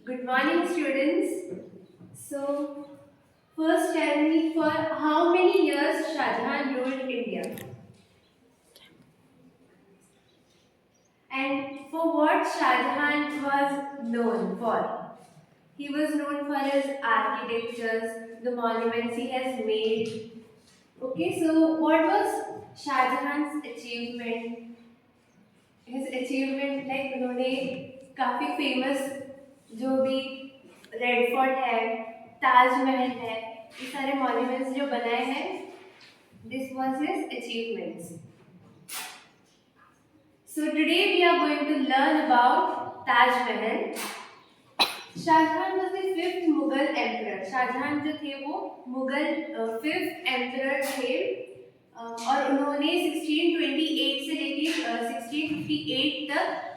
Good morning, students. So, first tell me for how many years Shah Jahan ruled India and for what Shah Jahan was known for. He was known for his architectures, the monuments he has made. Okay, so what was Shah Jahan's achievement? His achievement like उन्होंने काफी famous जो भी red fort है, ताजमहल है, ये सारे monuments जो बनाए हैं, this was his achievements. So today we are going to learn about Taj Mahal. Shah Jahan was the fifth Mughal emperor. Shah Jahan जो थे वो मुगल फिफ्थ एम्परर थे और उन्होंने 1628 से लेकर 1658 तक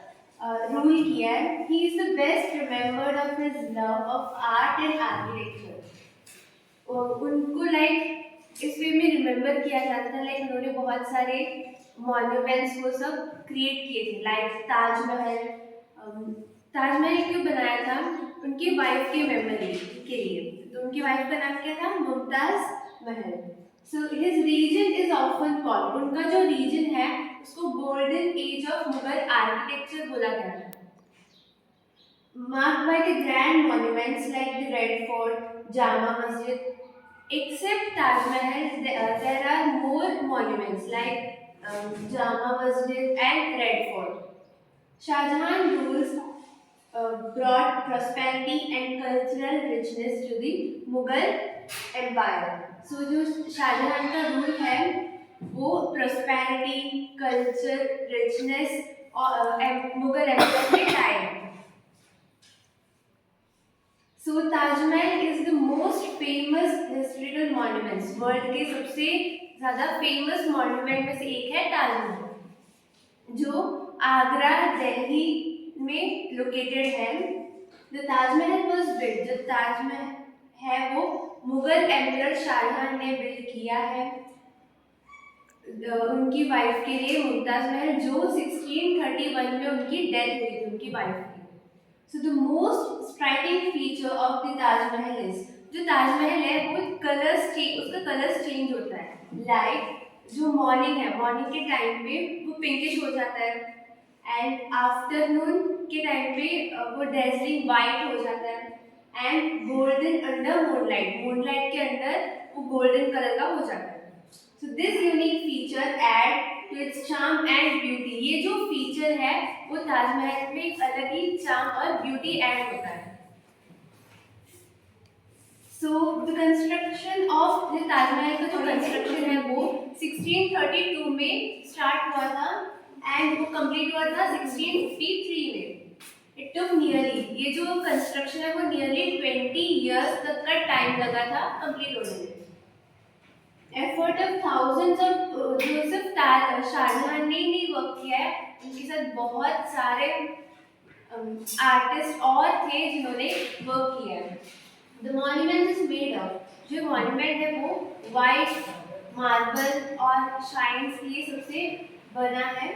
रूल किया है. He is the best remembered of his love of art and architecture. उनको लाइक इस वे में रिमेम्बर किया जाता है, लाइक उन्होंने बहुत सारे मॉन्यूमेंट्स वो सब क्रिएट किए थे, लाइक ताजमहल. ताजमहल क्यों बनाया था? उनकी वाइफ की मेमोरी के लिए. तो उनकी वाइफ का नाम क्या था? Mumtaz Mahal. So his region is often called, उनका जो रीजन है उसको golden age of Mughal architecture बोला गया है. Marked by the grand monuments like the Red Fort, Jama Masjid. Except Taj Mahal, there are more monuments like Jama Masjid and Red Fort. Shah Jahan rules brought prosperity and cultural richness to the Mughal Empire. So जो शाहजहां का rule है वो prosperity, culture, richness और Mughal empire में time. So Taj Mahal is the most famous historical monuments. World के सबसे ज़्यादा famous monument में से एक है ताजमहल, जो आगरा दिल्ली में लोकेटेड है. द ताजमहल वाज बिल्ट, जो ताजमहल है वो मुगल एम्परर शाहजहां ने बिल्ड किया है उनकी वाइफ के लिए, मुमताज महल, जो 1631 में उनकी डेथ हुई थी उनकी वाइफ की. So the most striking feature of the Taj Mahal is, जो ताजमहल है वो उसका कलर्स चेंज होता है. लाइक जो मॉर्निंग है, मॉर्निंग के टाइम पे वो पिंकिश हो जाता है एंड आफ्टरनून के टाइम पे वो डेजलिंग वाइट हो जाता है एंड गोल्डन अंडर मूनलाइट के अंदर वो गोल्डन कलर का हो जाता है. So this unique feature add to its charm and beauty. ये जो फीचर है वो ताजमहल में एक अलग ही चार्म और ब्यूटी ऐड होता है. So the construction of the Taj Mahal का जो कंस्ट्रक्शन है वो 1632 में स्टार्ट हुआ था एंड वो कंप्लीट हुआ था 1653 में. It took nearly, ये जो कंस्ट्रक्शन है वो nearly 20 years तक का टाइम लगा था कंप्लीट होने में. एफर्ट ऑफ थाउजेंड्स ऑफ, जो सिर्फ शाहजहां ने नहीं वर्क किया है, उनके साथ बहुत सारे आर्टिस्ट और थे जिन्होंने वर्क किया है. The monument is made of, जो मॉन्यूमेंट है वो वाइट मार्बल और शाइन के सबसे बना है.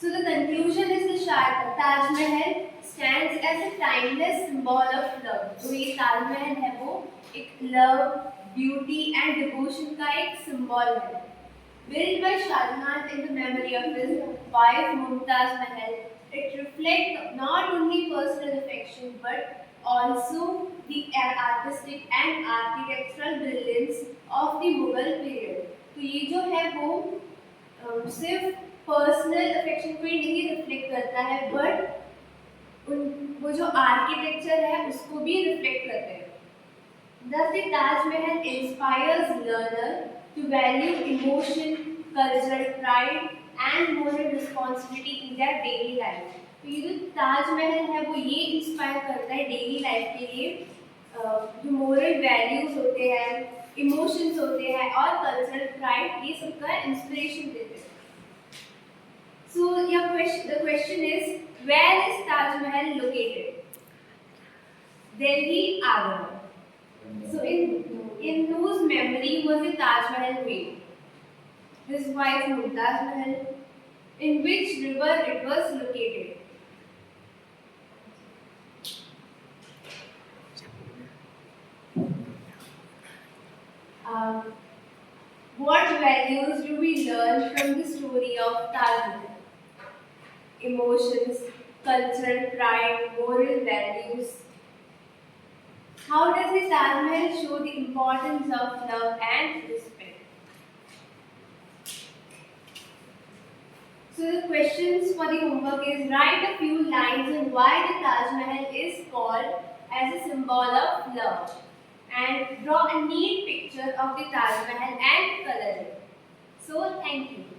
So the conclusion is the Taj Mahal stands as a timeless symbol of love. तो ये ताजमहल है वो एक लव, ब्यूटी एंड डिवोशन का एक सिंबल है. Built by Shah Jahan in the memory of his wife Mumtaz Mahal, it reflects not only personal affection but also the artistic and architectural brilliance of the Mughal period. तो ये जो है वो सिर्फ personal affection को ही नहीं reflect करता है बट वो जो आर्किटेक्चर है उसको भी रिफ्लेक्ट करते हैं. Thus the Taj Mahal inspires learner to value emotion, cultural pride and moral responsibility in their daily life. तो ये जो ताजमहल है वो ये इंस्पायर करता है डेली लाइफ के लिए, जो मोरल वैल्यूज होते हैं, इमोशंस होते हैं और कल्चरल प्राइड, ये सबका इंस्पिरेशन देते हैं. So the question is, where is Taj Mahal located? Delhi, Agra. So in whose memory was the Taj Mahal made? His wife Mumtaz Mahal. In which river it was located? values do we learn from the story of Taj Mahal? Emotions, cultural pride, moral values. How does the Taj Mahal show the importance of love and respect? So the questions for the homework is write a few lines on why the Taj Mahal is called as a symbol of love and draw a neat picture of the Taj Mahal and color it. So thank you.